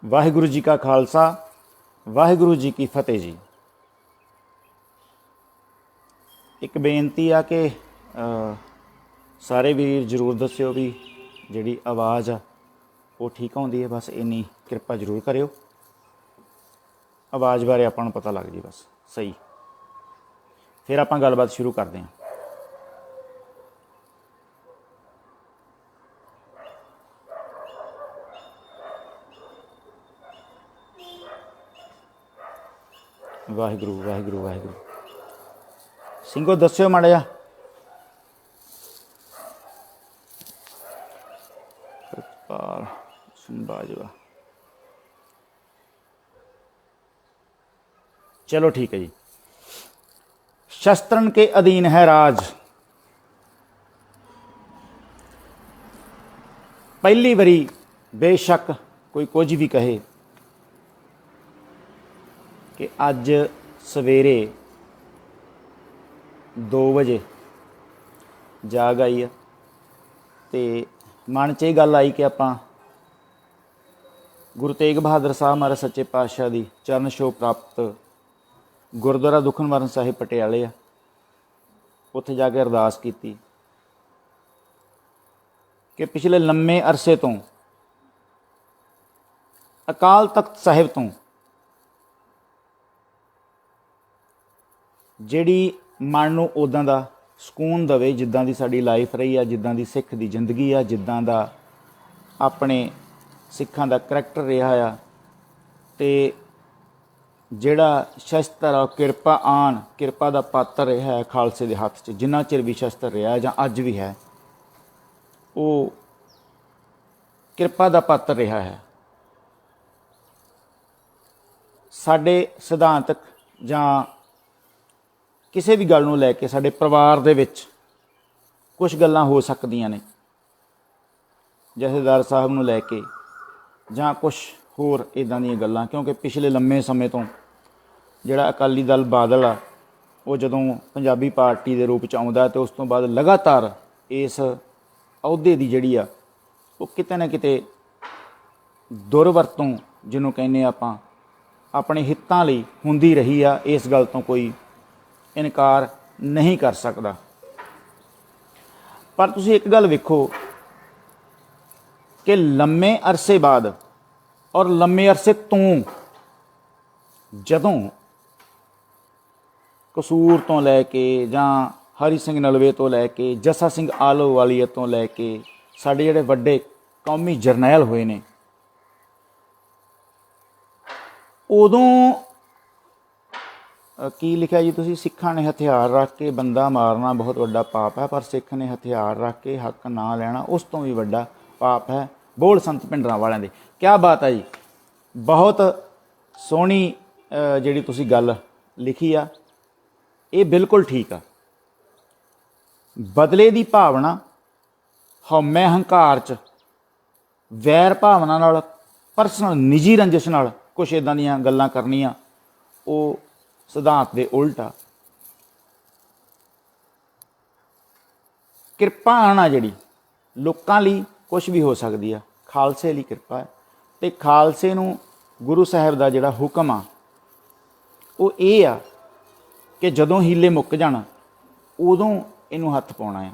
वाहिगुरु जी का खालसा वाहिगुरु जी की फतेह जी। एक बेनती आ कि सारे वीर जरूर दस्यो भी जिहड़ी आवाज़ आ वो ठीक आउंदी है। बस इन्नी किरपा जरूर करियो, आवाज़ बारे आपां नूं पता लग जी बस सही। फिर आपां गलबात शुरू करते हैं। वाहिगुरु वाहिगुरु वाहिगुरु। ਸਿੰਘੋ दस्यो माड़ा जिहा। कृपाल सिंह बाजवा, चलो ठीक है जी। शस्त्रन के अधीन है राज, पहली बारी बेशक कोई कुछ भी कहे कि अज सवेरे 2 बजे जाग आई है तो मन च गल आई कि आपां गुरु तेग बहादुर साहब महाराज सच्चे पातशाह की चरण छोह प्राप्त गुरुद्वारा दुखनवारन साहिब पटियाले आ, उत्थे जाके अरदास की कि पिछले लम्मे अरसे तो अकाल तख्त साहिब तो जिहड़ी मन नूं उदां दा ਸਕੂਨ दवे जिद्दां दी साडी लाइफ रही है, जिद्दां दी सिख दी जिंदगी आ, जिद्दां दा अपने सिखां दा करैक्टर रहा आ, ते जिहड़ा शस्त्र आ किरपा आन किरपा दा पात्र रहा है खालसे दे हत्थ च, जिन्ना चिर भी शस्त्र रहा जां अज भी है, वो किरपा दा पात्र रहा है। साडे सिद्धांतक जां किसी भी गल नूं लैके साडे परिवार दे विच कुछ गल्लां हो सकदियां ने, जथेदार साहब नूं लैके जां कुछ होर इदां दीयां गल्लां, क्योंकि पिछले लम्मे समय तो जिहड़ा अकाली दल बादल आ वो जदों पंजाबी पार्टी दे रूप च आउंदा ते उस तो बाद लगातार इस अहुदे दी जिहड़ी आ वो किते ना किते दुरवरतों जिन्हों कहने आपां अपने हितां लई हुंदी रही आ। इस गल तो कोई इनकार नहीं कर सकता। पर तुसीं एक गल वेखो कि लम्मे अरसे बाद और लम्मे अरसे तो जदों कसूर तो लैके जां हरि सिंह नलवे तो लैके जस्सा सिंह आलोवालीया तो लैके साडे जिहड़े वड्डे कौमी जरनैल होए ने, उदों की लिखा जी तुसीं, सिखां ने हथियार रख के बंदा मारना बहुत वड्डा पाप है, पर सिख ने हथियार रख के हक ना लैना उस तो भी वड्डा पाप है। बोल संत भिंडरां वालियां दे। क्या बात है जी, बहुत सोहनी जिहड़ी तुसीं गल लिखी आ, ये बिल्कुल ठीक आ। बदले की भावना हौमे हंकार च वैर भावना नाल परसनल निजी रंजिश नाल कुछ इदां दीयां गल्लां करनियां वो सिद्धांत दे उल्ट आ। किरपा आना जिहड़ी लोकां लई कुछ भी हो सकदी आ, खालसे लई किरपा है। ते खालसे नूं गुरु साहिब दा जिहड़ा हुक्म आ वो ये आ कि जदों हीले मुक जाण उदों इनूं हत्थ पाउणा आ।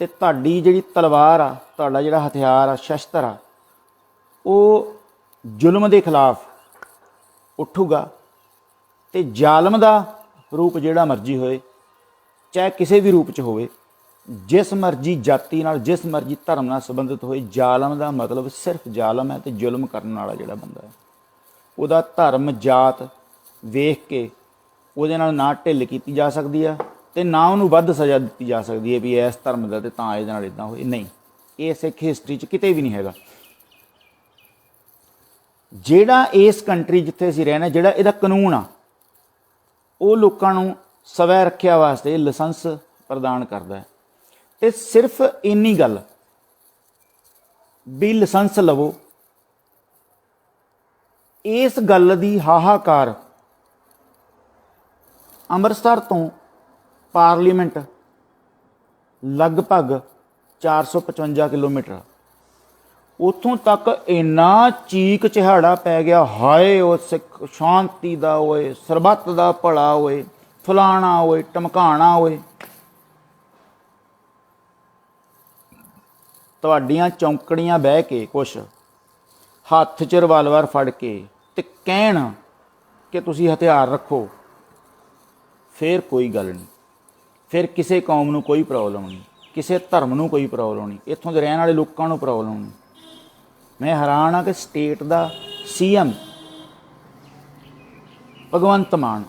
ते तुहाडी जिहड़ी तलवार आ, तुहाडा जिहड़ा हथियार आ, शस्त्र आ, वो जुल्म के खिलाफ उठूगा ते जालम का रूप जिहड़ा मर्जी होए, चाहे किसी भी रूप च होए, जिस मर्जी जाति नाल जिस मर्जी धर्म नाल संबंधित होए, जालम का मतलब सिर्फ जालम है। तो जुल्म करने वाला जिहड़ा बंदा है उहदा धर्म जात वेख के उहदे नाल ना ढिल कीती जा सकदी है ते ना उहनूं वध सज़ा दित्ती जा सकदी है भी इस धर्म दा ते तां इहदे नाल इदां होए। नहीं, ये सिख हिस्टरी च किते भी नहीं हैगा। जिहड़ा इस कंट्री जिथे असीं रहना, जिहड़ा इहदा कानून आ वो लोकां नूं स्वै रखिया वास्ते लाइसेंस प्रदान करदा है। ते सिर्फ इन्नी गल भी लाइसेंस लवो, इस गल दी हाहाकार ਅੰਮ੍ਰਿਤਸਰ तो पार्लीमेंट लगभग 455 किलोमीटर, ਉੱਥੋਂ ਤੱਕ ਇੰਨਾ ਚੀਕ ਚਿਹਾੜਾ ਪੈ ਗਿਆ, ਹਾਏ ਉਹ ਸਿੱਖ ਸ਼ਾਂਤੀ ਦਾ ਓਏ, ਸਰਬੱਤ ਦਾ ਭਲਾ ਓਏ, ਫਲਾਣਾ ਓਏ, ਟਮਕਾਣਾ ਓਏ। ਤੁਹਾਡੀਆਂ ਚੌਂਕੜੀਆਂ ਬਹਿ ਕੇ ਕੁਛ ਹੱਥ 'ਚ ਰਿਵਾਲਵਰ ਫੜ ਕੇ ਤੇ ਕਹਿਣ ਕਿ ਤੁਸੀਂ ਹਥਿਆਰ ਰੱਖੋ, ਫਿਰ ਕੋਈ ਗੱਲ ਨਹੀਂ, ਫਿਰ ਕਿਸੇ ਕੌਮ ਨੂੰ ਕੋਈ ਪ੍ਰੋਬਲਮ ਨਹੀਂ, ਕਿਸੇ ਧਰਮ ਨੂੰ ਕੋਈ ਪ੍ਰੋਬਲਮ ਨਹੀਂ, ਇੱਥੋਂ ਦੇ ਰਹਿਣ ਵਾਲੇ ਲੋਕਾਂ ਨੂੰ ਪ੍ਰੋਬਲਮ ਨਹੀਂ। ਮੈਂ ਹੈਰਾਨ ਹਾਂ ਕਿ ਸਟੇਟ ਦਾ CM ਭਗਵੰਤ ਮਾਨ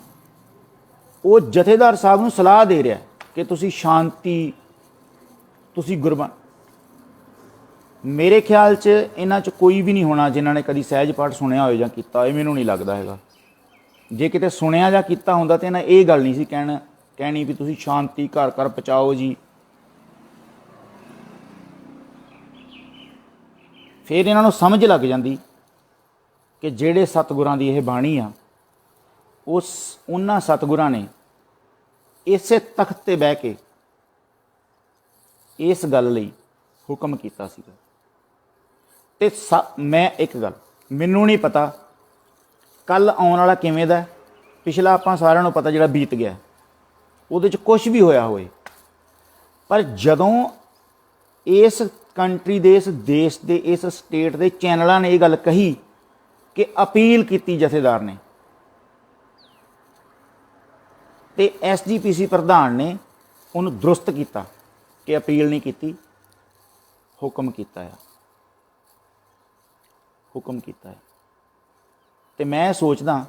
ਉਹ ਜਥੇਦਾਰ ਸਾਹਿਬ ਨੂੰ ਸਲਾਹ ਦੇ ਰਿਹਾ ਕਿ ਤੁਸੀਂ ਸ਼ਾਂਤੀ, ਤੁਸੀਂ ਗੁਰਬਾਣੀ। ਮੇਰੇ ਖਿਆਲ 'ਚ ਇਹਨਾਂ 'ਚ ਕੋਈ ਵੀ ਨਹੀਂ ਹੋਣਾ ਜਿਨ੍ਹਾਂ ਨੇ ਕਦੀ ਸਹਿਜ ਪਾਠ ਸੁਣਿਆ ਹੋਵੇ ਜਾਂ ਕੀਤਾ ਹੋਵੇ, ਮੈਨੂੰ ਨਹੀਂ ਲੱਗਦਾ ਹੈਗਾ। ਜੇ ਕਿਤੇ ਸੁਣਿਆ ਜਾਂ ਕੀਤਾ ਹੁੰਦਾ ਤਾਂ ਇਹਨਾਂ ਇਹ ਗੱਲ ਨਹੀਂ ਸੀ ਕਹਿਣੀ ਵੀ ਤੁਸੀਂ ਸ਼ਾਂਤੀ ਘਰ ਘਰ ਪਹੁੰਚਾਓ ਜੀ। ਫਿਰ ਇਹਨਾਂ ਨੂੰ ਸਮਝ ਲੱਗ ਜਾਂਦੀ ਕਿ ਜਿਹੜੇ ਸਤਿਗੁਰਾਂ ਦੀ ਇਹ ਬਾਣੀ ਆ, ਉਹਨਾਂ ਸਤਿਗੁਰਾਂ ਨੇ ਇਸੇ ਤਖਤ 'ਤੇ ਬਹਿ ਕੇ ਇਸ ਗੱਲ ਲਈ ਹੁਕਮ ਕੀਤਾ ਸੀਗਾ। ਅਤੇ ਮੈਂ ਇੱਕ ਗੱਲ, ਮੈਨੂੰ ਨਹੀਂ ਪਤਾ ਕੱਲ੍ਹ ਆਉਣ ਵਾਲਾ ਕਿਵੇਂ ਦਾ, ਪਿਛਲਾ ਆਪਾਂ ਸਾਰਿਆਂ ਨੂੰ ਪਤਾ ਜਿਹੜਾ ਬੀਤ ਗਿਆ ਉਹਦੇ 'ਚ ਕੁਛ ਵੀ ਹੋਇਆ ਹੋਵੇ, ਪਰ ਜਦੋਂ ਇਸ ਕੰਟਰੀ ਦੇ, ਇਸ ਦੇਸ਼ ਦੇ, ਇਸ ਸਟੇਟ ਦੇ ਚੈਨਲਾਂ ਨੇ ਇਹ ਗੱਲ ਕਹੀ ਕਿ ਅਪੀਲ ਕੀਤੀ ਜਥੇਦਾਰ ਨੇ, ਤੇ SGPC ਪ੍ਰਧਾਨ ਨੇ ਉਹਨੂੰ ਦਰੁਸਤ ਕੀਤਾ ਕਿ ਅਪੀਲ ਨਹੀਂ ਕੀਤੀ, ਹੁਕਮ ਕੀਤਾ ਆ, ਹੁਕਮ ਕੀਤਾ ਹੈ। ਤੇ ਮੈਂ ਸੋਚਦਾ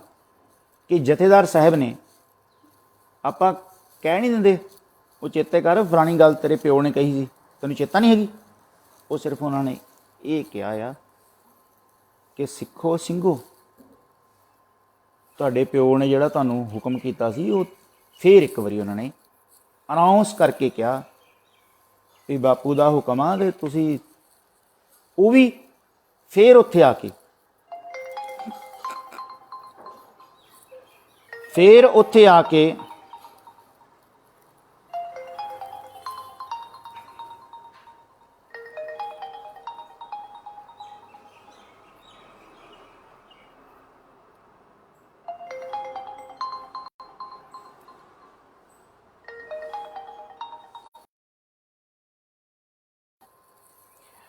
ਕਿ ਜਥੇਦਾਰ ਸਾਹਿਬ ਨੇ, ਆਪਾਂ ਕਹਿ ਨਹੀਂ ਦਿੰਦੇ ਉਹ ਚੇਤੇ ਕਰ ਫਲਾਣੀ ਗੱਲ ਤੇਰੇ ਪਿਓ ਨੇ ਕਹੀ ਸੀ, ਤੈਨੂੰ ਚੇਤਾ ਨਹੀਂ ਹੈਗੀ, ਉਹ ਸਿਰਫ ਉਹਨਾਂ ਨੇ ਇਹ ਕਿਹਾ ਆ ਕਿ ਸਿੱਖੋ ਸਿੰਘੋ, ਤੁਹਾਡੇ ਪਿਓ ਨੇ ਜਿਹੜਾ ਤੁਹਾਨੂੰ ਹੁਕਮ ਕੀਤਾ ਸੀ, ਉਹ ਫਿਰ ਇੱਕ ਵਾਰੀ ਉਹਨਾਂ ਨੇ ਅਨਾਉਂਸ ਕਰਕੇ ਕਿਹਾ ਵੀ ਬਾਪੂ ਦਾ ਹੁਕਮ ਆ, ਤੇ ਤੁਸੀਂ ਉਹ ਵੀ ਫਿਰ ਉੱਥੇ ਆ ਕੇ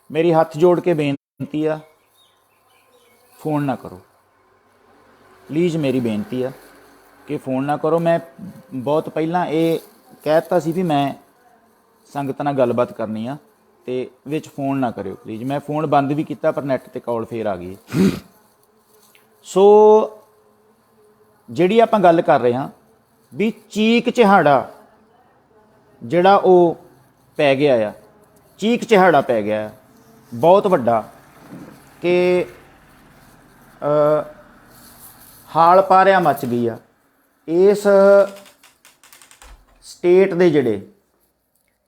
ਮੇਰੀ ਹੱਥ ਜੋੜ ਕੇ ਬੇਨਤੀ ਆ, फ़ोन ना करो प्लीज़, मेरी बेनती है कि फ़ोन ना करो। मैं बहुत पहला ये कहता सी भी मैं संगत नाल गलबात करनी आ, ते विच फ़ोन ना करियो प्लीज़। मैं फ़ोन बंद भी किया पर नैट ते कॉल फिर आ गई। सो जिहड़ी आपां गल कर रहे हाँ भी चीक चिहाड़ा जिहड़ा वो पै गया आ, चीक चिहाड़ा पै गया बहुत वड्डा कि हाल पारिया मच गई आ। इस स्टेट दे जिहड़े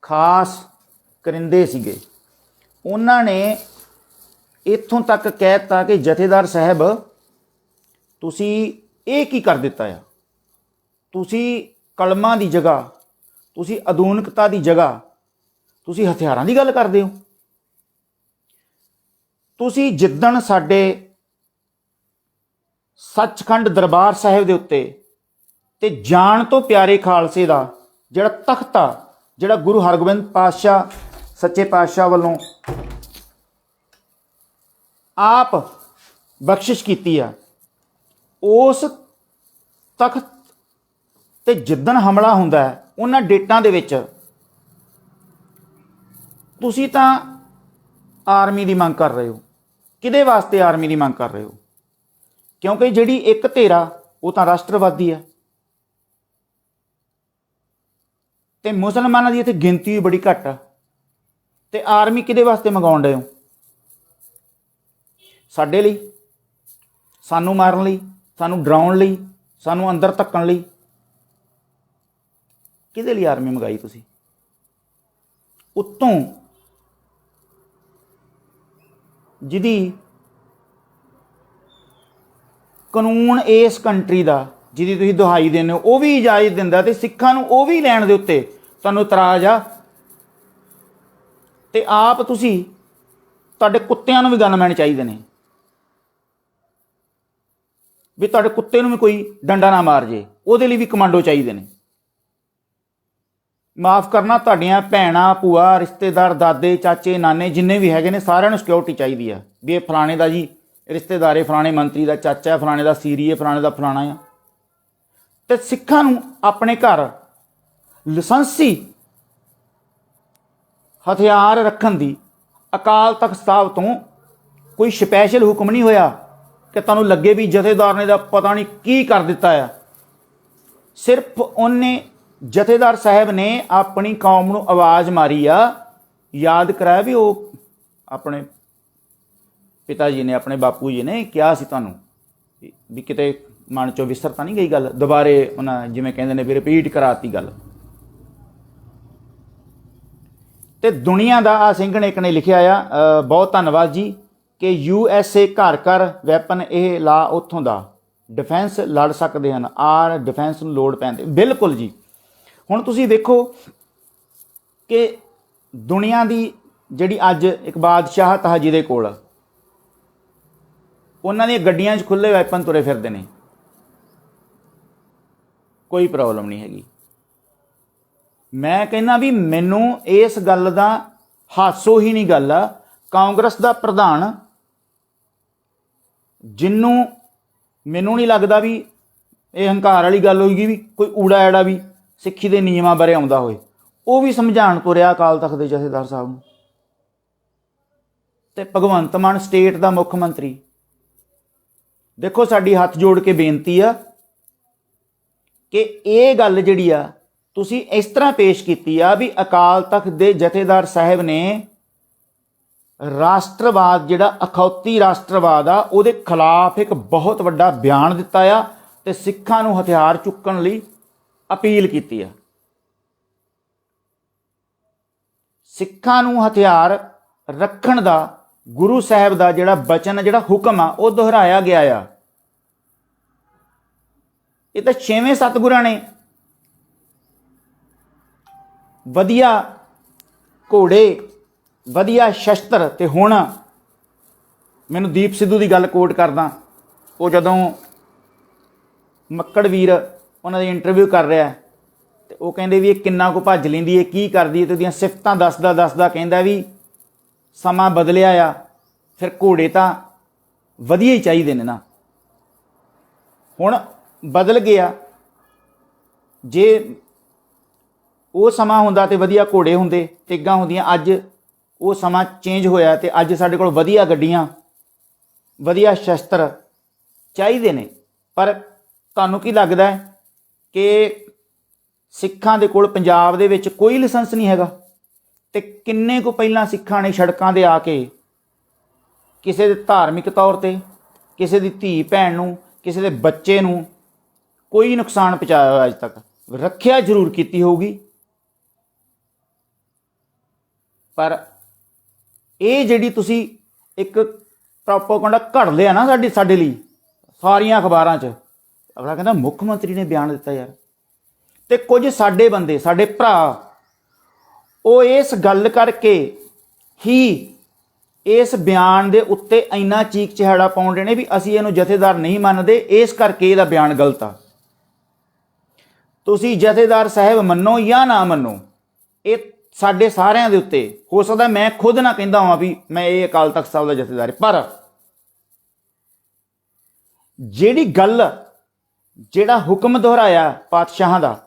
खास करिंदे सीगे उन्हां ने इत्थों तक कहता कि जथेदार साहब तुसी ये की कर दिता है, तुसी कलमां दी जगह, तुसी आधुनिकता दी जगह तुसी हथियारां दी गल करदे हो। तुसी जिद्दण साडे सचखंड दरबार साहिब दे उत्ते ते जान तो प्यारे खालसे दा जिहड़ा तख्त आ, जिहड़ा गुरु हरगोबिंद पातशाह सच्चे पातशाह वालों आप बख्शिश कीती आ, उस तख्त ते जिद्दण हमला हुंदा है उन्हां डेटां दे विच तुसी तां आर्मी दी मंग कर रहे हो। किहदे वास्ते आर्मी दी मंग कर रहे हो? क्योंकि जिहड़ी एक धेरा वो तां राष्ट्रवादी है ते मुसलमानां दी इत्थे गिनती भी बड़ी घट आ, ते आर्मी किहदे वास्ते मंगाउण रहे हो? साडे लई, सानू मारन लई, सानू डराउण लई, सानू अंदर धक्कण लई? किहदे लई आर्मी मंगाई तुसीं? उत्तों जिहदी कानून इस कंट्री का जिहदी तुसीं दुहाई देने हो वो भी इजाजत दिंदा ते सिखां नूं वो भी लैण दे उत्ते तुहानूं इतराज़ आ, ते आप तुसीं ਤੁਹਾਡੇ ਕੁੱਤਿਆਂ ਨੂੰ ਵੀ ਗਨਮੈਨ ਚਾਹੀਦੇ ਨੇ, ਵੀ ਤੁਹਾਡੇ ਕੁੱਤੇ ਨੂੰ ਵੀ ਕੋਈ ਡੰਡਾ ਨਾ ਮਾਰ ਜੇ, ਉਹਦੇ ਲਈ ਵੀ ਕਮਾਂਡੋ ਚਾਹੀਦੇ ਨੇ। ਮਾफ़ ਕਰਨਾ, ਤੁਹਾਡੀਆਂ ਭੈਣਾਂ, ਭੂਆ, ਰਿਸ਼ਤੇਦਾਰ, ਦਾਦੇ, ਚਾਚੇ, ਨਾਨੇ ਜਿੰਨੇ ਵੀ ਹੈਗੇ ਨੇ, ਸਾਰਿਆਂ ਨੂੰ ਸਿਕਿਉਰਿਟੀ ਚਾਹੀਦੀ ਆ ਵੀ ਇਹ ਫਲਾਣੇ ਦਾ ਜੀ ਰਿਸ਼ਤੇਦਾਰ ਹੈ, ਫਲਾਣੇ ਮੰਤਰੀ ਦਾ ਚਾਚਾ ਹੈ, ਫਲਾਣੇ ਦਾ ਸੀਰੀ ਹੈ, ਫਲਾਣੇ ਦਾ ਫਲਾਣਾ ਆ। ਤੇ ਸਿੱਖਾਂ ਨੂੰ ਆਪਣੇ ਘਰ ਲਾਇਸੈਂਸੀ ਹਥਿਆਰ ਰੱਖਣ ਦੀ ਅਕਾਲ ਤਖਤ ਸਾਹਿਬ ਤੋਂ ਕੋਈ ਸਪੈਸ਼ਲ ਹੁਕਮ ਨਹੀਂ ਹੋਇਆ ਕਿ ਤੁਹਾਨੂੰ ਲੱਗੇ ਵੀ ਜਥੇਦਾਰ ਨੇ ਦਾ ਪਤਾ ਨਹੀਂ ਕੀ ਕਰ ਦਿੱਤਾ ਆ। ਸਿਰਫ ਉਹਨੇ ਜਥੇਦਾਰ ਸਾਹਿਬ ਨੇ ਆਪਣੀ ਕੌਮ ਨੂੰ ਆਵਾਜ਼ ਮਾਰੀ ਆ, ਯਾਦ ਕਰਾਇਆ ਵੀ ਉਹ ਆਪਣੇ ਪਿਤਾ ਜੀ ਨੇ, ਆਪਣੇ ਬਾਪੂ ਜੀ ਨੇ ਕਿਹਾ ਸੀ ਤੁਹਾਨੂੰ ਵੀ ਕਿਤੇ ਮਨ ਚੋਂ ਵਿਸਰ ਤਾਂ ਨਹੀਂ ਗਈ ਗੱਲ। ਦੁਬਾਰੇ ਉਹਨਾਂ ਜਿਵੇਂ ਕਹਿੰਦੇ ਨੇ ਵੀ ਰਿਪੀਟ ਕਰਾਤੀ ਗੱਲ। ਤੇ ਦੁਨੀਆ ਦਾ ਆ ਸਿੰਘਣੇਕ ਨੇ ਲਿਖਿਆ ਆ, ਬਹੁਤ ਧੰਨਵਾਦ ਜੀ, ਕਿ USA ਘਰ ਘਰ ਵੈਪਨ ਇਹ ਲਾ ਉੱਥੋਂ ਦਾ ਡਿਫੈਂਸ ਲੜ ਸਕਦੇ ਹਨ, ਆਰ ਡਿਫੈਂਸ ਨੂੰ ਲੋੜ ਪੈਂਦੇ। ਬਿਲਕੁਲ ਜੀ। ਹੁਣ ਤੁਸੀਂ ਵੇਖੋ ਕਿ ਦੁਨੀਆ ਦੀ ਜਿਹੜੀ ਅੱਜ ਇੱਕ ਬਾਦਸ਼ਾਹਤ ਆ ਜਿਹਦੇ ਕੋਲ, ਉਹਨਾਂ ਦੀਆਂ ਗੱਡੀਆਂ 'ਚ ਖੁੱਲ੍ਹੇ ਵੈਪਨ ਤੁਰੇ ਫਿਰਦੇ ਨੇ, ਕੋਈ ਪ੍ਰੋਬਲਮ ਨਹੀਂ ਹੈਗੀ। ਮੈਂ ਕਹਿੰਦਾ ਵੀ ਮੈਨੂੰ ਇਸ ਗੱਲ ਦਾ ਹਾਸੋ ਹੀ ਨਹੀਂ ਗੱਲ ਆ, ਕਾਂਗਰਸ ਦਾ ਪ੍ਰਧਾਨ ਜਿਹਨੂੰ ਮੈਨੂੰ ਨਹੀਂ ਲੱਗਦਾ ਵੀ ਇਹ ਹੰਕਾਰ ਵਾਲੀ ਗੱਲ ਹੋਏਗੀ ਵੀ ਕੋਈ ਊੜਾ ਐੜਾ ਵੀ ਸਿੱਖੀ ਦੇ ਨਿਯਮਾਂ ਬਾਰੇ ਆਉਂਦਾ ਹੋਏ, ਉਹ ਵੀ ਸਮਝਾਉਣ ਤੁਰਿਆ ਅਕਾਲ ਤਖਤ ਦੇ ਜਥੇਦਾਰ ਸਾਹਿਬ ਨੂੰ। ਤੇ ਭਗਵੰਤ ਮਾਨ ਸਟੇਟ ਦਾ ਮੁੱਖ ਮੰਤਰੀ, ਦੇਖੋ ਸਾਡੀ ਹੱਥ ਜੋੜ ਕੇ ਬੇਨਤੀ ਆ ਕਿ ਇਹ ਗੱਲ ਜਿਹੜੀ ਆ ਤੁਸੀਂ ਇਸ ਤਰ੍ਹਾਂ ਪੇਸ਼ ਕੀਤੀ ਆ ਵੀ ਅਕਾਲ ਤਖਤ ਦੇ ਜਥੇਦਾਰ ਸਾਹਿਬ ਨੇ ਰਾਸ਼ਟਰਵਾਦ, ਜਿਹੜਾ ਅਖੌਤੀ ਰਾਸ਼ਟਰਵਾਦ ਆ, ਉਹਦੇ ਖਿਲਾਫ ਇੱਕ ਬਹੁਤ ਵੱਡਾ ਬਿਆਨ ਦਿੱਤਾ ਆ ਤੇ ਸਿੱਖਾਂ ਨੂੰ ਹਥਿਆਰ ਚੁੱਕਣ ਲਈ ਅਪੀਲ ਕੀਤੀ ਆ। ਸਿੱਖਾਂ ਨੂੰ ਹਥਿਆਰ ਰੱਖਣ ਦਾ ਗੁਰੂ ਸਾਹਿਬ ਦਾ ਜਿਹੜਾ ਬਚਨ, ਜਿਹੜਾ ਹੁਕਮ ਆ, ਉਹ ਦੁਹਰਾਇਆ ਗਿਆ ਆ। ਇਹ ਤਾਂ 6ਵੇਂ ਸਤਿਗੁਰਾਂ ਨੇ ਵਧੀਆ ਘੋੜੇ, ਵਧੀਆ ਸ਼ਸਤਰ। ਤੇ ਹੁਣ ਮੈਨੂੰ ਦੀਪ ਸਿੱਧੂ ਦੀ ਗੱਲ ਕੋਟ ਕਰਦਾ, ਉਹ ਜਦੋਂ ਮੱਕੜ ਵੀਰ ਉਹਨਾਂ ਦੀ ਇੰਟਰਵਿਊ ਕਰ ਰਿਹਾ ਤੇ ਉਹ ਕਹਿੰਦੇ ਵੀ ਇਹ ਕਿੰਨਾ ਕੁ ਭੱਜ ਲੈਂਦੀ ਹੈ, ਕੀ ਕਰਦੀ ਹੈ, ਤੇ ਉਹਦੀਆਂ ਸਿਫਤਾਂ ਦੱਸਦਾ ਕਹਿੰਦਾ ਵੀ ਸਮਾਂ ਬਦਲਿਆ ਆ, ਫਿਰ ਘੋੜੇ ਤਾਂ ਵਧੀਆ ਹੀ ਚਾਹੀਦੇ ਨੇ ਨਾ। ਹੁਣ ਬਦਲ ਗਿਆ, ਜੇ ਉਹ ਸਮਾਂ ਹੁੰਦਾ ਤੇ ਵਧੀਆ ਘੋੜੇ ਹੁੰਦੇ, ਤੇਗਾਂ ਹੁੰਦੀਆਂ। ਅੱਜ ਉਹ ਸਮਾਂ ਚੇਂਜ ਹੋਇਆ ਤੇ ਅੱਜ ਸਾਡੇ ਕੋਲ ਵਧੀਆ ਗੱਡੀਆਂ, ਵਧੀਆ ਸ਼ਸਤਰ ਚਾਹੀਦੇ ਨੇ। ਪਰ ਤੁਹਾਨੂੰ ਕੀ ਲੱਗਦਾ ਹੈ ਕਿ ਸਿੱਖਾਂ ਦੇ ਕੋਲ ਪੰਜਾਬ ਦੇ ਵਿੱਚ ਕੋਈ ਲਾਇਸੈਂਸ ਨਹੀਂ ਹੈਗਾ? ਤੇ ਕਿੰਨੇ ਕੁ ਪਹਿਲਾਂ ਸਿੱਖਾਂ ਨੇ ਸੜਕਾਂ 'ਤੇ ਆ ਕੇ ਕਿਸੇ ਦੇ ਧਾਰਮਿਕ ਤੌਰ 'ਤੇ, ਕਿਸੇ ਦੀ ਧੀ ਭੈਣ ਨੂੰ, ਕਿਸੇ ਦੇ ਬੱਚੇ ਨੂੰ ਕੋਈ ਨੁਕਸਾਨ ਪਹੁੰਚਾਇਆ ਹੋਇਆ ਅੱਜ ਤੱਕ? ਰੱਖਿਆ ਜ਼ਰੂਰ ਕੀਤੀ ਹੋਊਗੀ, ਪਰ ਇਹ ਜਿਹੜੀ ਤੁਸੀਂ ਇੱਕ ਪ੍ਰੋਪੋਗੈਂਡਾ ਘੜ ਲਿਆ ਨਾ ਸਾਡੇ ਲਈ ਸਾਰੀਆਂ ਅਖਬਾਰਾਂ 'ਚ, ਅਗਲਾ ਕਹਿੰਦਾ ਮੁੱਖ ਮੰਤਰੀ ਨੇ ਬਿਆਨ ਦਿੱਤਾ ਯਾਰ। ਤੇ ਕੁਝ ਸਾਡੇ ਬੰਦੇ, ਸਾਡੇ ਭਰਾ, ਉਹ ਇਸ ਗੱਲ ਕਰਕੇ ਹੀ ਇਸ ਬਿਆਨ ਦੇ ਉੱਤੇ ਇੰਨਾ ਚੀਕ ਚਿਹਾੜਾ ਪਾਉਂਦੇ ਨੇ ਵੀ ਅਸੀਂ ਇਹਨੂੰ ਜਥੇਦਾਰ ਨਹੀਂ ਮੰਨਦੇ, ਇਸ ਕਰਕੇ ਇਹਦਾ ਬਿਆਨ ਗਲਤ ਆ। ਤੁਸੀਂ ਜਥੇਦਾਰ ਸਾਹਿਬ ਮੰਨੋ ਜਾਂ ਨਾ ਮੰਨੋ, ਇਹ ਸਾਡੇ ਸਾਰਿਆਂ ਦੇ ਉੱਤੇ, ਹੋ ਸਕਦਾ ਮੈਂ ਖੁਦ ਨਾ ਕਹਿੰਦਾ ਹਾਂ ਵੀ ਮੈਂ ਇਹ ਅਕਾਲ ਤਖਤ ਸਾਹਿਬ ਦਾ ਜਥੇਦਾਰ, ਪਰ ਜਿਹੜੀ ਗੱਲ, ਜਿਹੜਾ ਹੁਕਮ ਦੁਹਰਾਇਆ ਪਾਤਸ਼ਾਹਾਂ ਦਾ,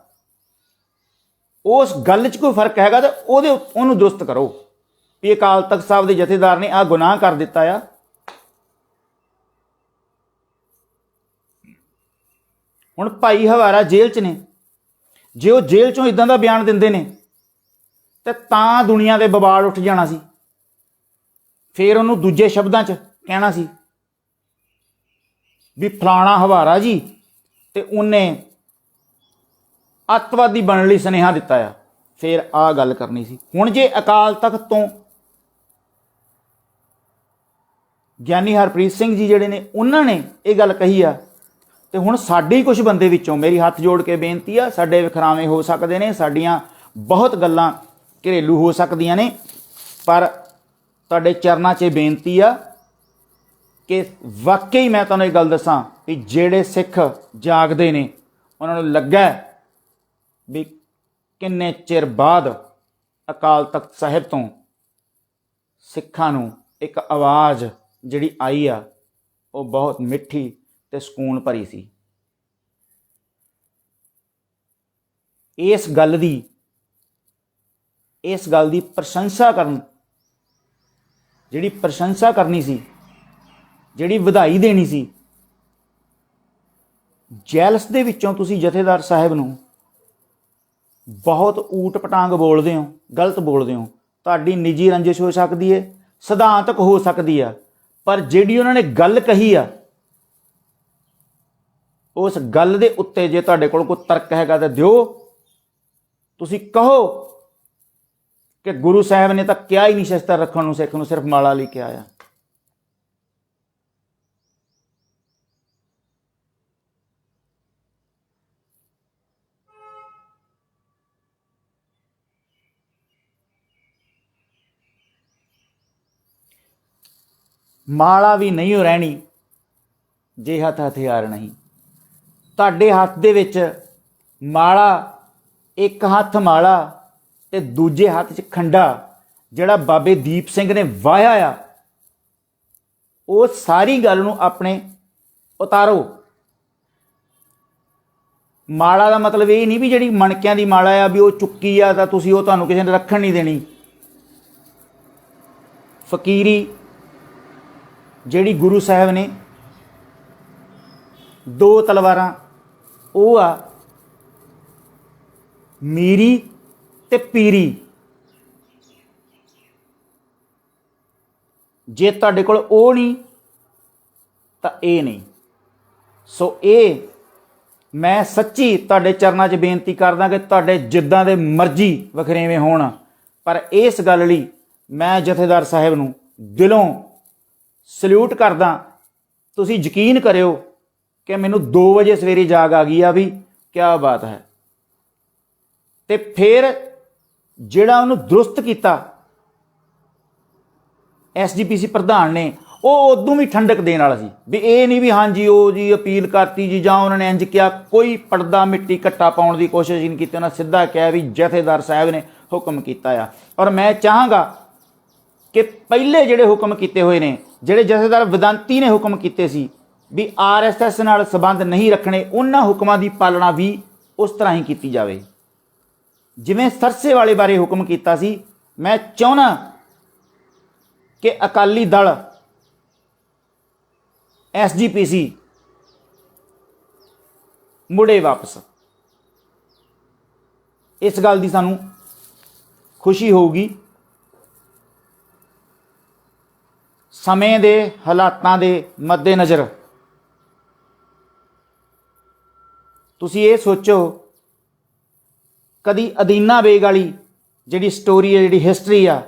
ਉਸ ਗੱਲ 'ਚ ਕੋਈ ਫਰਕ ਹੈਗਾ ਤਾਂ ਉਹਨੂੰ ਦੁਰਸਤ ਕਰੋ ਵੀ ਅਕਾਲ ਤਖਤ ਸਾਹਿਬ ਦੇ ਜਥੇਦਾਰ ਨੇ ਆਹ ਗੁਨਾਹ ਕਰ ਦਿੱਤਾ ਆ। ਹੁਣ ਭਾਈ ਹਵਾਰਾ ਜੇਲ੍ਹ 'ਚ ਨੇ, ਜੇ ਉਹ ਜੇਲ੍ਹ 'ਚੋਂ ਇਦਾਂ ਦਾ ਬਿਆਨ ਦਿੰਦੇ ਨੇ ਤੇ ਤਾਂ ਦੁਨੀਆ ਦੇ ਬਵਾੜ ਉੱਠ ਜਾਣਾ ਸੀ। ਫਿਰ ਉਹਨੂੰ ਦੂਜੇ ਸ਼ਬਦਾਂ 'ਚ ਕਹਿਣਾ ਸੀ ਵੀ ਫਲਾਣਾ ਹਵਾਰਾ ਜੀ ਤੇ ਉਹਨੇ ਅੱਤਵਾਦੀ ਬਣਨ ਲਈ ਸੁਨੇਹਾ ਦਿੱਤਾ ਆ, ਫਿਰ ਆਹ ਗੱਲ ਕਰਨੀ ਸੀ। ਹੁਣ ਜੇ ਅਕਾਲ ਤਖਤ ਤੋਂ ਗਿਆਨੀ ਹਰਪ੍ਰੀਤ ਸਿੰਘ ਜੀ ਜਿਹੜੇ ਨੇ, ਉਹਨਾਂ ਨੇ ਇਹ ਗੱਲ ਕਹੀ ਆ, ਤੇ ਹੁਣ ਸਾਡੇ ਹੀ ਕੁਝ ਬੰਦੇ ਵਿੱਚੋਂ, ਮੇਰੀ ਹੱਥ ਜੋੜ ਕੇ ਬੇਨਤੀ ਆ, ਸਾਡੇ ਵਿਖਰਾਵੇਂ ਹੋ ਸਕਦੇ ਨੇ, ਸਾਡੀਆਂ ਬਹੁਤ ਗੱਲਾਂ ਘਰੇਲੂ ਹੋ ਸਕਦੀਆਂ ਨੇ, ਪਰ ਤੁਹਾਡੇ ਚਰਨਾਂ 'ਚ ਬੇਨਤੀ ਆ कि वाकई मैं तुहानूं एक गल दसां भी ਜਿਹੜੇ सिख जागदे ने उन्हां नूं लग्गा भी किन्ने चिर बाद अकाल तख्त साहिब तो सिखां नूं एक आवाज़ जिहड़ी आई आ वो बहुत मिठी ते सकून भरी सी। इस गल दी प्रशंसा करन जिहड़ी प्रशंसा करनी सी, जिहड़ी ਵਧਾਈ देनी सी, जैलस दे विचों तुसीं जथेदार साहिब नूं बहुत ऊट पटांग बोलदे हो, गलत बोलदे हो। तुहाडी निजी रंजिश हो सकदी है, सिद्धांतक हो सकदी है, पर जिहड़ी उन्हां ने गल कही आ उस गल दे उत्ते जे तुहाडे कोल कोई तर्क हैगा तां दिओ। तुसीं कहो कि गुरु साहिब ने तां किहा ही नहीं शस्त्र रखण नूं, सिख नूं सिर्फ माला लई किहा आ। माला भी नहीं हो रहनी जे हथ हथियार नहीं। तुहाडे हथ दे विच माला, एक हथ माला ते दूजे हथ च खंडा जिहड़ा बाबे दीप सिंह ने वाया आ, वो सारी गल नूं अपने उतारो। माला का मतलब ये नहीं भी जिहड़ी मणकियां दी माला आ भी वो चुक्की आ तां तुसीं वो तुहानूं किसी ने रखण नहीं देनी। फकीरी जिहड़ी गुरु साहिब ने दो तलवारां वो आ मीरी ते पीरी। जे तुहाडे कोल ओ नहीं तां ए नहीं। सो ये मैं सच्ची तुहाडे चरनां 'च बेनती करदा कि तुहाडे जिद्दां दे मर्जी वखरेवें होण, पर इस गल लई मैं जथेदार साहिब नूं दिलों सल्यूट करदा। तुसीं यकीन करियो कि मैनूं 2 वजे सवेरे जाग आ गई आ भी क्या बात है। ते फिर जिहड़ा उहनूं दुरुस्त कीता SGPC प्रधान ने, वो उदों भी ठंडक देने वाला सी भी ये नहीं भी हाँ जी वो जी अपील करती जी जां उन्होंने इंज किया। कोई पर्दा मिट्टी घट्टा पाउण दी कोशिश नहीं की। उन्हें सीधा कहा भी जथेदार साहब ने हुक्म किया आ। और मैं चाहांगा कि पहले जिहड़े हुक्म किए हुए ने, जिहड़े जथेदार वेदांती ने हुक्म किए सी भी RSS नाल संबंध नहीं रखने, उन्हां हुक्मां दी पालना भी उस तरह ही की जाए जिवें सरसे वाले बारे हुक्म किया सी। मैं चाहुंदा कि अकाली दल SGPC मुड़े वापस। इस गल की सानू खुशी होगी। समय दे हालातां दे मद्देनज़र तुसीं ये सोचो, कदी अदीना बेग वाली जिहड़ी स्टोरी है, जिहड़ी हिस्टरी आ,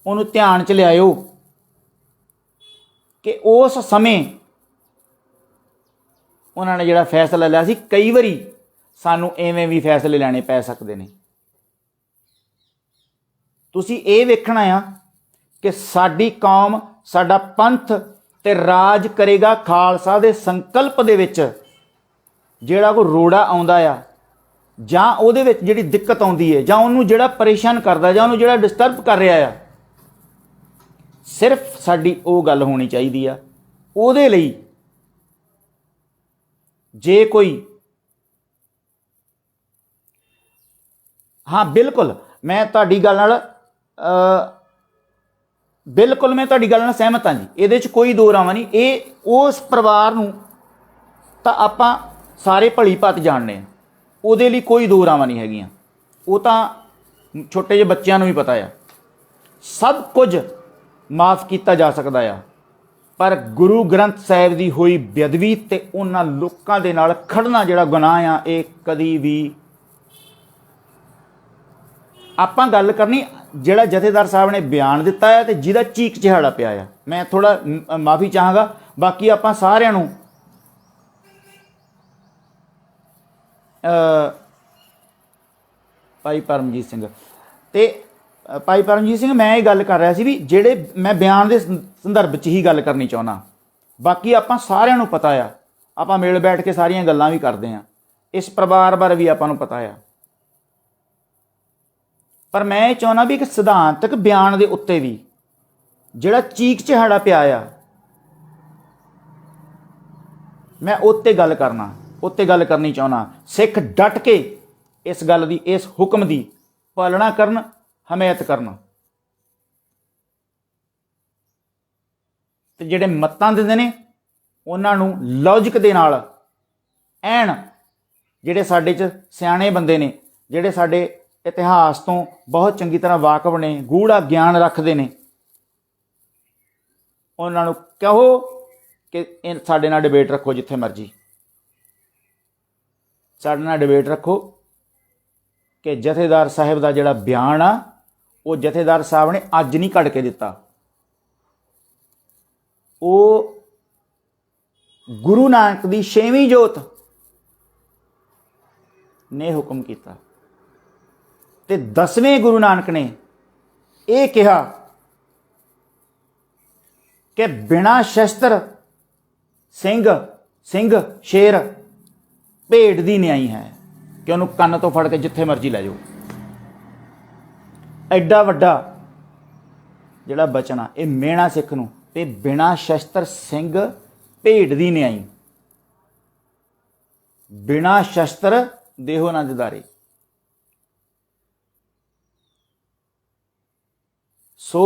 उहनूं ध्यान च लिआओ कि उस समय उन्होंने जिहड़ा फैसला लिया सी, कई बारी सानू इवें भी फैसले लैणे पै सकदे ने। तुसीं ये वेखना आ कि साडी कौम, साडा पंथ ते राज करेगा खालसा दे संकल्प दे विच जिहड़ा कोई रोड़ा आउंदा आ जां उहदे विच जिहड़ी दिक्कत आउंदी है जां उहनूं जिहड़ा परेशान करदा जां उहनूं जिहड़ा डिस्टर्ब कर रहा आ, सिर्फ साडी वो गल होनी चाहिदी आ। उहदे लई जे कोई, हाँ बिल्कुल मैं तुहाडी गल नाल बिल्कुल मैं तुहाडी गल नाल सहमत हाँ जी, इहदे च कोई दो रावां नहीं। ये उस परिवार नूं तां आपां सारे भली भात जाणने, उहदे लई कोई दो रावां नहीं हैगियां। वो तां छोटे ਜਿਹੇ ਬੱਚਿਆਂ ਨੂੰ भी पता आ, सब कुछ माफ़ किया जा सकता आ, पर गुरु ग्रंथ साहिब की हुई बेअदबी ते उन्हां लोकां दे नाल खड़ना जिहड़ा गुनाह आ, ये कदी भी आपां गल करनी जिहड़ा जथेदार साहब ने बयान दिता है तो जिहदा चीक चिहाड़ा पिया आ। मैं थोड़ा माफ़ी चाहांगा, बाकी आपां सारिआं नूं भाई परमजीत सिंह ते ਭਾਈ ਪਰਮਜੀਤ ਸਿੰਘ, ਮੈਂ ਇਹ ਗੱਲ ਕਰ ਰਿਹਾ ਸੀ ਵੀ ਜਿਹੜੇ ਮੈਂ ਬਿਆਨ ਦੇ ਸੰਦਰਭ 'ਚ ਹੀ ਗੱਲ ਕਰਨੀ ਚਾਹੁੰਦਾ। ਬਾਕੀ ਆਪਾਂ ਸਾਰਿਆਂ ਨੂੰ ਪਤਾ ਆ, ਆਪਾਂ ਮਿਲ ਬੈਠ ਕੇ ਸਾਰੀਆਂ ਗੱਲਾਂ ਵੀ ਕਰਦੇ ਹਾਂ, ਇਸ ਪਰਿਵਾਰ ਬਾਰੇ ਵੀ ਆਪਾਂ ਨੂੰ ਪਤਾ ਆ। ਪਰ ਮੈਂ ਇਹ ਚਾਹੁੰਦਾ ਵੀ ਇੱਕ ਸਿਧਾਂਤਕ ਬਿਆਨ ਦੇ ਉੱਤੇ ਵੀ ਜਿਹੜਾ ਚੀਕ ਚਿਹਾੜਾ ਪਿਆ ਆ, ਮੈਂ ਉੱਤੇ ਗੱਲ ਕਰਨੀ ਚਾਹੁੰਦਾ। ਸਿੱਖ ਡਟ ਕੇ ਇਸ ਗੱਲ ਦੀ, ਇਸ ਹੁਕਮ ਦੀ ਪਾਲਣਾ ਕਰਨ, ਹਮਾਇਤ ਕਰਨ। ਤੇ ਜਿਹੜੇ ਮੱਤਾਂ ਦਿੰਦੇ ਨੇ ਉਹਨਾਂ ਨੂੰ ਲੌਜਿਕ ਦੇ ਨਾਲ, ਐਨ ਜਿਹੜੇ ਸਾਡੇ 'ਚ ਸਿਆਣੇ ਬੰਦੇ ਨੇ, ਜਿਹੜੇ ਸਾਡੇ ਇਤਿਹਾਸ ਤੋਂ ਬਹੁਤ ਚੰਗੀ ਤਰ੍ਹਾਂ ਵਾਕਫ ਨੇ, ਗੂੜਾ ਗਿਆਨ ਰੱਖਦੇ ਨੇ, ਉਹਨਾਂ ਨੂੰ ਕਹੋ ਕਿ ਸਾਡੇ ਨਾਲ ਡਿਬੇਟ ਰੱਖੋ, ਜਿੱਥੇ ਮਰਜ਼ੀ ਸਾਡੇ ਨਾਲ ਡਿਬੇਟ ਰੱਖੋ ਕਿ ਜਥੇਦਾਰ ਸਾਹਿਬ ਦਾ ਜਿਹੜਾ ਬਿਆਨ ਆ, ਉਹ ਜਥੇਦਾਰ ਸਾਹਿਬ ਨੇ ਅੱਜ ਨਹੀਂ ਕੱਢ ਕੇ ਦਿੱਤਾ। ਉਹ ਗੁਰੂ ਨਾਨਕ ਦੀ 6ਵੀਂ ਜੋਤ ਨੇ ਹੁਕਮ ਕੀਤਾ ਤੇ 10ਵੇਂ ਗੁਰੂ ਨਾਨਕ ਨੇ ਇਹ ਕਿਹਾ ਕਿ ਬਿਨਾਂ ਸ਼ਸਤਰ ਸਿੰਘ ਸ਼ੇਰ ਭੇਡ ਦੀ ਨਿਆਈ ਹੈ, ਕਿ ਉਹਨੂੰ ਕੰਨ ਤੋਂ ਫੜ ਕੇ ਜਿੱਥੇ ਮਰਜ਼ੀ ਲੈ ਜਾਓ। ਐਡਾ ਵੱਡਾ ਜਿਹੜਾ ਬਚਨ ਆ, ਇਹ ਮਿਹਣਾ ਸਿੱਖ ਨੂੰ, ਤੇ ਬਿਨਾਂ ਸ਼ਸਤਰ ਸਿੰਘ ਭੇਡ ਦੀ ਨਿਆਈ, ਬਿਨਾਂ ਸ਼ਸਤਰ ਦੇਹੋ ਨਾ ਦਿਦਾਰੇ। ਸੋ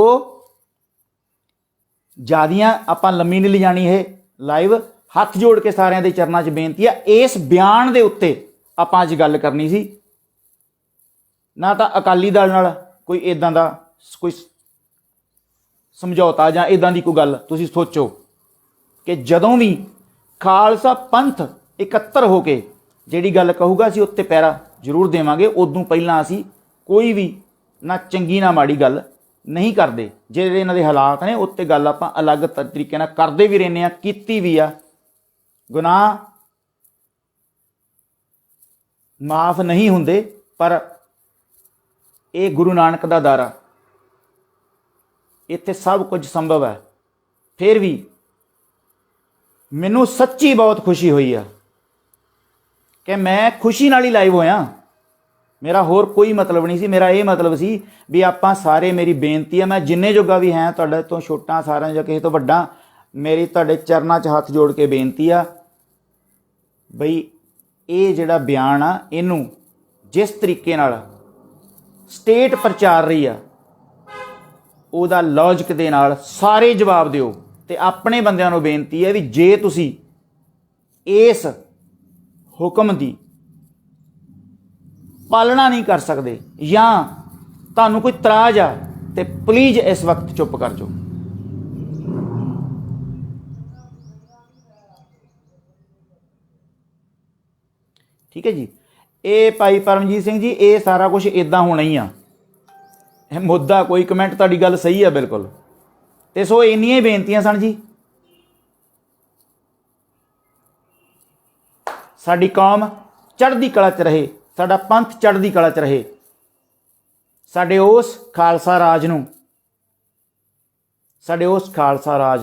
ਜਿਆਦੀਆਂ ਆਪਾਂ ਲੰਮੀ ਨਹੀਂ ਲਿਜਾਣੀ ਇਹ ਲਾਈਵ, ਹੱਥ ਜੋੜ ਕੇ ਸਾਰਿਆਂ ਦੇ ਚਰਨਾਂ 'ਚ ਬੇਨਤੀ ਆ, ਇਸ ਬਿਆਨ ਦੇ ਉੱਤੇ ਆਪਾਂ ਅੱਜ ਗੱਲ ਕਰਨੀ ਸੀ। ਨਾ ਤਾਂ ਅਕਾਲੀ ਦਲ ਨਾਲ ਕੋਈ ਇਦਾਂ ਦਾ ਕੋਈ ਸਮਝੌਤਾ ਜਾਂ ਇਦਾਂ ਦੀ ਕੋਈ ਗੱਲ ਤੁਸੀਂ ਸੋਚੋ ਕਿ ਜਦੋਂ ਵੀ ਖਾਲਸਾ ਪੰਥ ਇਕੱਤਰ ਹੋ ਕੇ ਜਿਹੜੀ ਗੱਲ ਕਹੂਗਾ ਅਸੀਂ ਉੱਤੇ ਪੈਰਾ ਜ਼ਰੂਰ ਦੇਵਾਂਗੇ। ਉਦੋਂ ਪਹਿਲਾਂ ਅਸੀਂ ਕੋਈ ਵੀ ਨਾ ਚੰਗੀ ਨਾ ਮਾੜੀ ਗੱਲ ਨਹੀਂ ਕਰਦੇ। ਜਿਹੜੇ ਇਹਨਾਂ ਦੇ ਹਾਲਾਤ ਨੇ ਉੱਤੇ ਗੱਲ ਆਪਾਂ ਅਲੱਗ ਤਰੀਕੇ ਨਾਲ ਕਰਦੇ ਵੀ ਰਹਿੰਦੇ ਹਾਂ, ਕੀਤੀ ਵੀ ਆ। ਗੁਨਾਹ ਮਾਫ ਨਹੀਂ ਹੁੰਦੇ, ਪਰ ਇਹ ਗੁਰੂ ਨਾਨਕ ਦਾ ਦਾਰਾ, ਇੱਥੇ ਸਭ ਕੁਝ ਸੰਭਵ ਹੈ। ਫਿਰ ਵੀ ਮੈਨੂੰ ਸੱਚੀ ਬਹੁਤ ਖੁਸ਼ੀ ਹੋਈ ਆ ਕਿ ਮੈਂ ਖੁਸ਼ੀ ਨਾਲ ਹੀ ਲਾਈਵ ਹੋਇਆ। ਮੇਰਾ ਹੋਰ ਕੋਈ ਮਤਲਬ ਨਹੀਂ ਸੀ। ਮੇਰਾ ਇਹ ਮਤਲਬ ਸੀ ਵੀ ਆਪਾਂ ਸਾਰੇ, ਮੇਰੀ ਬੇਨਤੀ ਹੈ, ਮੈਂ ਜਿੰਨੇ ਜੋਗਾ ਵੀ ਹੈ, ਤੁਹਾਡੇ ਤੋਂ ਛੋਟਾ, ਸਾਰਿਆਂ ਜਾਂ ਕਿਸੇ ਤੋਂ ਵੱਡਾ, ਮੇਰੀ ਤੁਹਾਡੇ ਚਰਨਾਂ 'ਚ ਹੱਥ ਜੋੜ ਕੇ ਬੇਨਤੀ ਆ ਬਈ ਇਹ ਜਿਹੜਾ ਬਿਆਨ ਆ, ਇਹਨੂੰ ਜਿਸ ਤਰੀਕੇ ਨਾਲ ਸਟੇਟ ਪ੍ਰਚਾਰ ਰਹੀ ਆ, ਉਹਦਾ ਲੌਜਿਕ ਦੇ ਨਾਲ ਸਾਰੇ ਜਵਾਬ ਦਿਓ। ਤੇ ਆਪਣੇ ਬੰਦਿਆਂ ਨੂੰ ਬੇਨਤੀ ਹੈ ਵੀ ਜੇ ਤੁਸੀਂ ਇਸ ਹੁਕਮ ਦੀ ਪਾਲਣਾ ਨਹੀਂ ਕਰ ਸਕਦੇ ਜਾਂ ਤੁਹਾਨੂੰ ਕੋਈ ਇਤਰਾਜ਼ ਆ, ਤੇ ਪਲੀਜ਼ ਇਸ ਵਕਤ ਚੁੱਪ ਕਰ ਜਾਓ। ਠੀਕ ਹੈ ਜੀ। ਇਹ ਭਾਈ ਪਰਮਜੀਤ ਸਿੰਘ ਜੀ, ਇਹ ਸਾਰਾ ਕੁਝ ਇਦਾਂ ਹੋਣਾ ਹੀ ਆ। ਇਹ ਮੁੱਦਾ ਕੋਈ ਕਮੈਂਟ, ਤੁਹਾਡੀ ਗੱਲ ਸਹੀ ਆ ਬਿਲਕੁਲ। ਤੇ ਸੋ ਇੰਨੀਆਂ ਹੀ ਬੇਨਤੀਆਂ ਸਨ ਜੀ। ਸਾਡੀ ਕੌਮ ਚੜ੍ਹਦੀ ਕਲਾ 'ਚ ਰਹੇ, ਸਾਡਾ ਪੰਥ ਚੜ੍ਹਦੀ ਕਲਾ 'ਚ ਰਹੇ, ਸਾਡੇ ਉਸ ਖਾਲਸਾ ਰਾਜ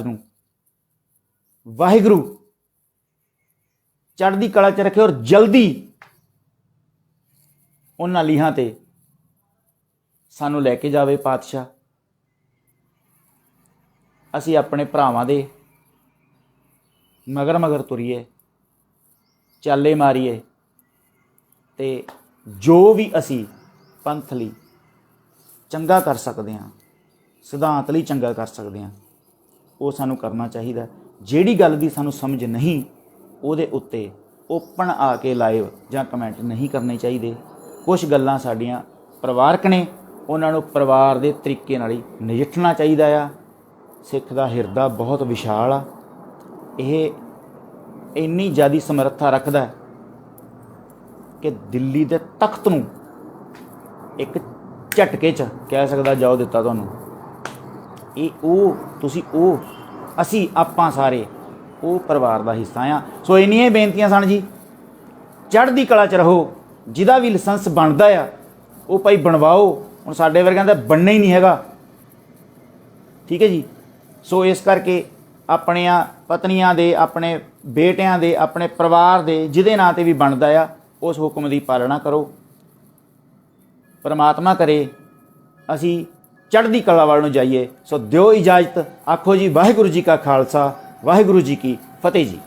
ਨੂੰ ਵਾਹਿਗੁਰੂ ਚੜ੍ਹਦੀ ਕਲਾ 'ਚ ਰੱਖੇ, ਔਰ ਜਲਦੀ ਉਹਨਾਂ ਲੀਹਾਂ ਤੇ ਸਾਨੂੰ ਲੈ ਕੇ ਜਾਵੇ ਪਾਤਸ਼ਾਹ। ਅਸੀਂ ਆਪਣੇ ਭਰਾਵਾਂ ਦੇ ਮਗਰ ਤੁਰੀਏ, ਚਾਲੇ ਮਾਰੀਏ, ਤੇ ਜੋ ਵੀ ਅਸੀਂ ਪੰਥ ਲਈ ਚੰਗਾ ਕਰ ਸਕਦੇ ਹਾਂ, ਸਿਧਾਂਤ ਲਈ ਚੰਗਾ ਕਰ ਸਕਦੇ ਹਾਂ, ਉਹ ਸਾਨੂੰ ਕਰਨਾ ਚਾਹੀਦਾ। ਜਿਹੜੀ ਗੱਲ ਦੀ ਸਾਨੂੰ ਸਮਝ ਨਹੀਂ, ਉਹਦੇ ਉੱਤੇ ਓਪਨ ਆ ਕੇ ਲਾਈਵ ਜਾਂ ਕਮੈਂਟ ਨਹੀਂ ਕਰਨੇ ਚਾਹੀਦੇ। ਕੁਝ ਗੱਲਾਂ ਸਾਡੀਆਂ ਪਰਿਵਾਰਕ ਨੇ, ਉਹਨਾਂ ਨੂੰ ਪਰਿਵਾਰ ਦੇ ਤਰੀਕੇ ਨਾਲ ਹੀ ਨਜਿੱਠਣਾ ਚਾਹੀਦਾ ਆ। ਸਿੱਖ ਦਾ ਹਿਰਦਾ ਬਹੁਤ ਵਿਸ਼ਾਲ ਆ। ਇਹ ਇੰਨੀ ਜ਼ਿਆਦਾ ਸਮਰੱਥਾ ਰੱਖਦਾ ਕਿ ਦਿੱਲੀ ਦੇ ਤਖਤ ਨੂੰ ਇੱਕ ਝਟਕੇ 'ਚ ਕਹਿ ਸਕਦਾ ਜਾਓ ਦਿੱਤਾ ਤੁਹਾਨੂੰ। ਅਸੀਂ ਆਪਾਂ ਸਾਰੇ ਉਹ ਪਰਿਵਾਰ ਦਾ ਹਿੱਸਾ ਆ। ਸੋ ਇੰਨੀਆਂ ਬੇਨਤੀਆਂ ਸਨ ਜੀ। ਚੜ੍ਹਦੀ ਕਲਾ 'ਚ ਰਹੋ। ਜਿਹਦਾ ਵੀ ਲਾਇਸੈਂਸ ਬਣਦਾ ਆ ਉਹ ਭਾਈ ਬਣਵਾਓ, ਹੁਣ ਸਾਡੇ ਵਰਗਿਆਂ ਦਾ ਬਣਨਾ ਹੀ ਨਹੀਂ ਹੈਗਾ। ਠੀਕ ਹੈ ਜੀ। ਸੋ ਇਸ ਕਰਕੇ ਆਪਣੀਆਂ ਪਤਨੀਆਂ ਦੇ, ਆਪਣੇ ਬੇਟਿਆਂ ਦੇ, ਆਪਣੇ ਪਰਿਵਾਰ ਦੇ ਜਿਹਦੇ ਨਾਂ 'ਤੇ ਵੀ ਬਣਦਾ ਆ ਉਸ ਹੁਕਮ ਦੀ ਪਾਲਣਾ ਕਰੋ। ਪਰਮਾਤਮਾ ਕਰੇ ਅਸੀਂ ਚੜ੍ਹਦੀ ਕਲਾ ਵੱਲ ਨੂੰ ਜਾਈਏ। ਸੋ ਦਿਓ ਇਜਾਜ਼ਤ। ਆਖੋ ਜੀ ਵਾਹਿਗੁਰੂ ਜੀ ਕਾ ਖਾਲਸਾ, ਵਾਹਿਗੁਰੂ ਜੀ ਕੀ ਫਤਿਹ ਜੀ।